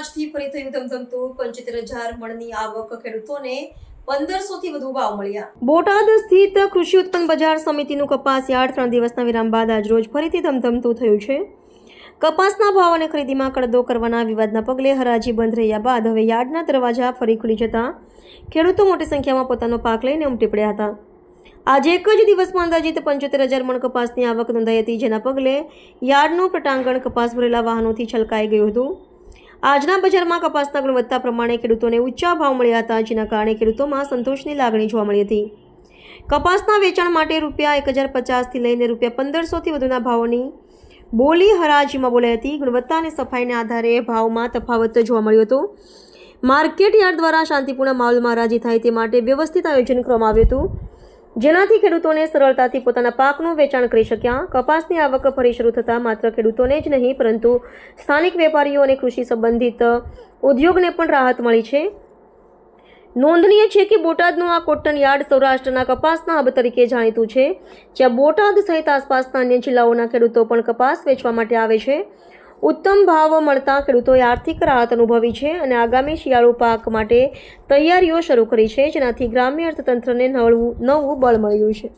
આજથી ફરી થયું ધમધમતું 75,000 મણની આવક, ખેડૂતોને 1500 થી વધુ ભાવ મળ્યા. બોટાદ સ્થિત કૃષિ ઉત્પન્ન બજાર સમિતિનું કપાસ યાર્ડ 3 દિવસના વિરામ બાદ આજરોજ ફરીથી ધમધમતું થયું છે. કપાસના ભાવ અને ખરીદીમાં કડદો કરવાના વિવાદના પગલે હરાજી બંધ રહ્યા બાદ હવે યાર્ડના દરવાજા ફરી ખુલી જતા ખેડૂતો મોટી સંખ્યામાં પોતાનો પાક લઈને ઉમટી પડ્યા હતા. આજે એક જ દિવસમાં અંદાજિત 75,000 મણ કપાસની આવક નોંધાઈ હતી, જેના પગલે યાર્ડનું પટાંગણ કપાસ ભરેલા વાહનોથી છલકાઈ ગયું હતું. આજના બજારમાં કપાસના ગુણવત્તા પ્રમાણે ખેડૂતોને ઊંચા ભાવ મળ્યા હતા, જેના કારણે ખેડૂતોમાં સંતોષની લાગણી જોવા મળી હતી. કપાસના વેચાણ માટે ₹1,050થી લઈને ₹1,500 થી વધુના ભાવોની બોલી હરાજીમાં બોલાઈ હતી. ગુણવત્તા અને સફાઈના આધારે ભાવમાં તફાવત જોવા મળ્યો હતો. માર્કેટ યાર્ડ દ્વારા શાંતિપૂર્ણ માહોલમાં હરાજી થાય તે માટે વ્યવસ્થિત આયોજન કરવામાં આવ્યું હતું, જેનાથી ખેડૂતોને સરળતાથી પોતાના પાકનું વેચાણ કરી શક્યા. કપાસની આવક ફરી શરૂ થતાં માત્ર ખેડૂતોને જ નહીં પરંતુ સ્થાનિક વેપારીઓ અને કૃષિ સંબંધિત ઉદ્યોગને પણ રાહત મળી છે. નોંધનીય છે કે બોટાદનું આ કોટન યાર્ડ સૌરાષ્ટ્રના કપાસના હબ તરીકે જાણીતું છે, જ્યાં બોટાદ સહિત આસપાસના અન્ય જિલ્લાઓના ખેડૂતો પણ કપાસ વેચવા માટે આવે છે. ઉત્તમ ભાવ મળતા ખેડૂતોએ આર્થિક રાહત અનુભવી છે અને આગામી શિયાળુ પાક માટે તૈયારીઓ શરૂ કરી છે, જેનાથી ગ્રામ્ય અર્થતંત્રને નવું બળ મળ્યું છે.